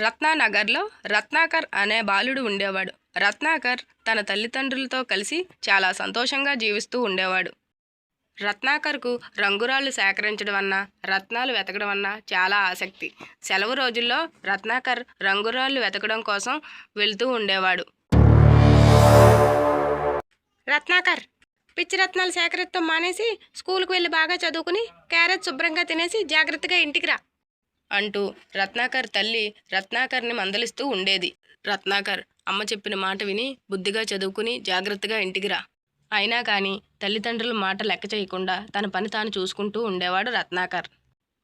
రత్నానగర్లో రత్నాకర్ అనే బాలుడు ఉండేవాడు. రత్నాకర్ తన తల్లిదండ్రులతో కలిసి చాలా సంతోషంగా జీవిస్తూ ఉండేవాడు. రత్నాకర్కు రంగురాళ్ళు సేకరించడం అన్నా, రత్నాలు వెతకడం అన్నా చాలా ఆసక్తి. సెలవు రోజుల్లో రత్నాకర్ రంగురాళ్ళు వెతకడం కోసం వెళ్తూ ఉండేవాడు. రత్నాకర్, పిచ్చి రత్నాలు సేకరిస్తాం మానేసి స్కూల్కి వెళ్ళి బాగా చదువుకుని క్యారెట్ శుభ్రంగా తినేసి జాగ్రత్తగా ఇంటికి రా అంటూ రత్నాకర్ తల్లి రత్నాకర్ని మందలిస్తూ ఉండేది. రత్నాకర్ అమ్మ చెప్పిన మాట విని బుద్ధిగా చదువుకుని జాగ్రత్తగా ఇంటికి రా. అయినా కానీ తల్లిదండ్రుల మాట లెక్క చేయకుండా తన పని తాను చూసుకుంటూ ఉండేవాడు రత్నాకర్.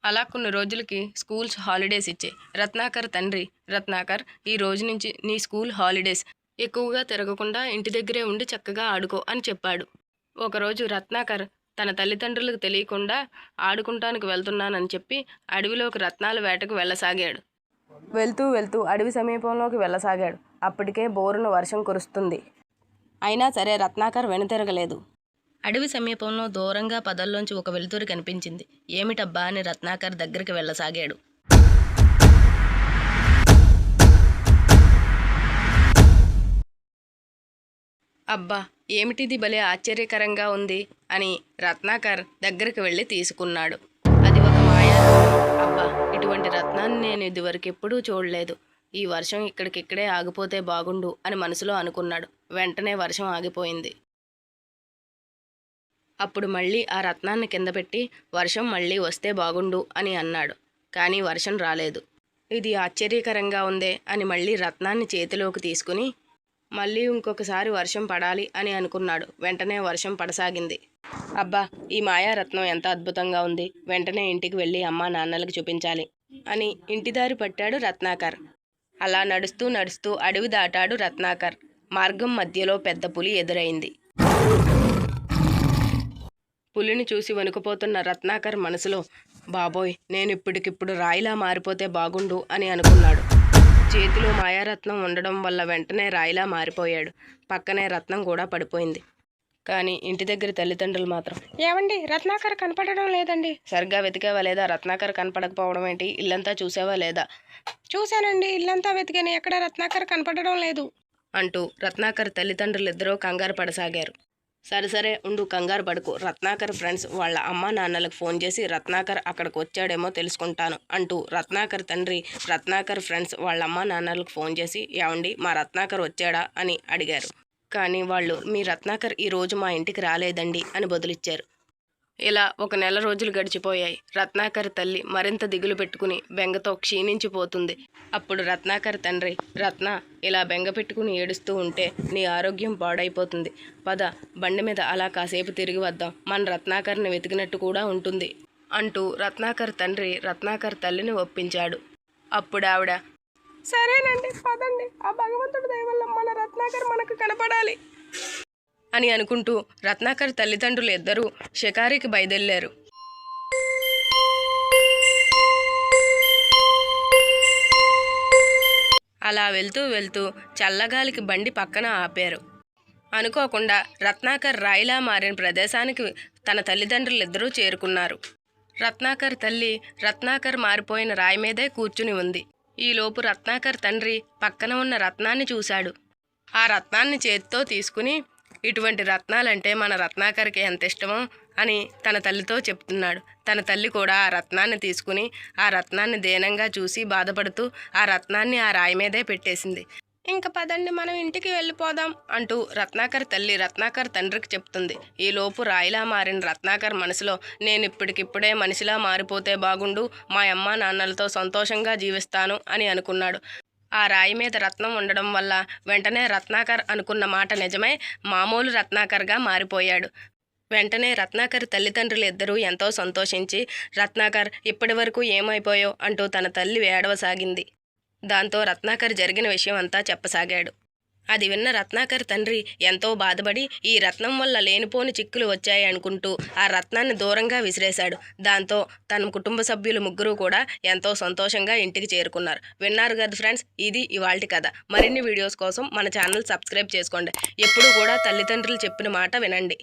అలా కొన్ని రోజులకి స్కూల్స్ హాలిడేస్ ఇచ్చాయి. రత్నాకర్ తండ్రి, రత్నాకర్, ఈ రోజు నుంచి నీ స్కూల్ హాలిడేస్, ఎక్కువగా తిరగకుండా ఇంటి దగ్గరే ఉండి చక్కగా ఆడుకో అని చెప్పాడు. ఒకరోజు రత్నాకర్ తన తల్లిదండ్రులకు తెలియకుండా ఆడుకుంటానికి వెళ్తున్నానని చెప్పి అడవిలోకి రత్నాల వేటకు వెళ్ళసాగాడు. వెళ్తూ వెళ్తూ అడవి సమీపంలోకి వెళ్ళసాగాడు. అప్పటికే బోరున వర్షం కురుస్తుంది. అయినా సరే రత్నాకర్ వెనుతిరగలేదు. అడవి సమీపంలో దూరంగా పదల్లోంచి ఒక వెలుతురు కనిపించింది. ఏమిటబ్బా అని రత్నాకర్ దగ్గరికి వెళ్ళసాగాడు. అబ్బా, ఏమిటిది, భలే ఆశ్చర్యకరంగా ఉంది అని రత్నాకర్ దగ్గరికి వెళ్ళి తీసుకున్నాడు. అది ఒక మాయా రత్నం. అబ్బా, ఇటువంటి రత్నాన్ని నేను ఇదివరకు ఎప్పుడూ చూడలేదు. ఈ వర్షం ఇక్కడికిక్కడే ఆగిపోతే బాగుండు అని మనసులో అనుకున్నాడు. వెంటనే వర్షం ఆగిపోయింది. అప్పుడు మళ్ళీ ఆ రత్నాన్ని కింద పెట్టి వర్షం మళ్ళీ వస్తే బాగుండు అని అన్నాడు. కానీ వర్షం రాలేదు. ఇది ఆశ్చర్యకరంగా ఉందే అని మళ్ళీ రత్నాన్ని చేతిలోకి తీసుకుని మళ్ళీ ఇంకొకసారి వర్షం పడాలి అని అనుకున్నాడు. వెంటనే వర్షం పడసాగింది. అబ్బా, ఈ మాయారత్నం ఎంత అద్భుతంగా ఉంది, వెంటనే ఇంటికి వెళ్ళి అమ్మా నాన్నలకు చూపించాలి అని ఇంటిదారి పట్టాడు రత్నాకర్. అలా నడుస్తూ నడుస్తూ అడవి దాటాడు రత్నాకర్. మార్గం మధ్యలో పెద్ద పులి ఎదురైంది. పులిని చూసి వణుకుపోతున్న రత్నాకర్ మనసులో, బాబోయ్, నేను ఇప్పటికిప్పుడు రాయిలా మారిపోతే బాగుండు అని అనుకున్నాడు. చేతిలో మాయారత్నం ఉండడం వల్ల వెంటనే రాయిలా మారిపోయాడు. పక్కనే రత్నం కూడా పడిపోయింది. కానీ ఇంటి దగ్గర తల్లిదండ్రులు మాత్రం, ఏమండి, రత్నాకర్ కనపడడం లేదండి. సరిగ్గా వెతికావా లేదా? రత్నాకర్ కనపడకపోవడం ఏంటి? ఇల్లంతా చూసావా లేదా? చూశానండి, ఇల్లంతా వెతికాను, ఎక్కడ రత్నాకర్ కనపడడం లేదు అంటూ రత్నాకర్ తల్లిదండ్రులు ఇద్దరూ కంగారు పడసాగారు. సరే ఉండు, కంగారు పడుకు. రత్నాకర్ ఫ్రెండ్స్ వాళ్ళ అమ్మా నాన్నలకు ఫోన్ చేసి రత్నాకర్ అక్కడికి వచ్చాడేమో తెలుసుకుంటాను అంటూ రత్నాకర్ తండ్రి రత్నాకర్ ఫ్రెండ్స్ వాళ్ళ అమ్మా నాన్నలకు ఫోన్ చేసి, ఏమండి, మా రత్నాకర్ వచ్చాడా అని అడిగారు. కానీ వాళ్ళు, మీ రత్నాకర్ ఈరోజు మా ఇంటికి రాలేదండి అని బదులిచ్చారు. ఇలా ఒక నెల రోజులు గడిచిపోయాయి. రత్నాకర్ తల్లి మరింత దిగులు పెట్టుకుని బెంగతో క్షీణించిపోతుంది. అప్పుడు రత్నాకర్ తండ్రి, రత్న, ఇలా బెంగ పెట్టుకుని ఏడుస్తూ ఉంటే నీ ఆరోగ్యం పాడైపోతుంది. పద, బండి మీద అలా కాసేపు తిరిగి వద్దాం, మన రత్నాకర్ని వెతికినట్టు కూడా ఉంటుంది అంటూ రత్నాకర్ తండ్రి రత్నాకర్ తల్లిని ఒప్పించాడు. అప్పుడు ఆవిడ, సరేనండి, పదండి, ఆ భగవంతుడి దయ వల్ల మన రత్నాకర్ మనకు కనపడాలి అని అనుకుంటూ రత్నాకర్ తల్లిదండ్రులు ఇద్దరూ షికారికి బయలుదేరారు. అలా వెళ్తూ వెళ్తూ చల్లగాలికి బండి పక్కన ఆపారు. అనుకోకుండా రత్నాకర్ రాయిలా మారిన ప్రదేశానికి తన తల్లిదండ్రులిద్దరూ చేరుకున్నారు. రత్నాకర్ తల్లి రత్నాకర్ మారిపోయిన రాయి మీదే కూర్చుని ఉంది. ఈలోపు రత్నాకర్ తండ్రి పక్కన ఉన్న రత్నాన్ని చూశాడు. ఆ రత్నాన్ని చేతితో తీసుకుని, ఇటువంటి రత్నాలంటే మన రత్నాకర్కి ఎంత ఇష్టమో అని తన తల్లితో చెప్తున్నాడు. తన తల్లి కూడా ఆ రత్నాన్ని తీసుకుని ఆ రత్నాన్ని దీనంగా చూసి బాధపడుతూ ఆ రత్నాన్ని ఆ రాయి మీదే పెట్టేసింది. ఇంక పదండి, మనం ఇంటికి వెళ్ళిపోదాం అంటూ రత్నాకర్ తల్లి రత్నాకర్ తండ్రికి చెప్తుంది. ఈలోపు రాయిలా మారిన రత్నాకర్ మనసులో, నేను ఇప్పటికిప్పుడే మనిషిలా మారిపోతే బాగుండు, మా అమ్మ నాన్నలతో సంతోషంగా జీవిస్తాను అని అనుకున్నాడు. ఆ రాయి మీద రత్నం ఉండడం వల్ల వెంటనే రత్నాకర్ అనుకున్న మాట నిజమై మామూలు రత్నాకర్గా మారిపోయాడు. వెంటనే రత్నాకర్ తల్లిదండ్రులు ఇద్దరూ ఎంతో సంతోషించి, రత్నాకర్, ఇప్పటి వరకు ఏమైపోయో అంటూ తన తల్లి ఏడవసాగింది. దాంతో రత్నాకర్ జరిగిన విషయం అంతా చెప్పసాగాడు. అది విన్న రత్నాకర్ తండ్రి ఎంతో బాధపడి ఈ రత్నం వల్ల లేనిపోని చిక్కులు వచ్చాయి అనుకుంటూ ఆ రత్నాన్ని దూరంగా విసిరేశాడు. దాంతో తన కుటుంబ సభ్యులు ముగ్గురు కూడా ఎంతో సంతోషంగా ఇంటికి చేరుకున్నారు. విన్నారు కదా ఫ్రెండ్స్, ఇది ఇవాల్టి కథ. మరిన్ని వీడియోస్ కోసం మన ఛానల్ సబ్స్క్రైబ్ చేసుకోండి. ఎప్పుడు కూడా తల్లిదండ్రులు చెప్పిన మాట వినండి.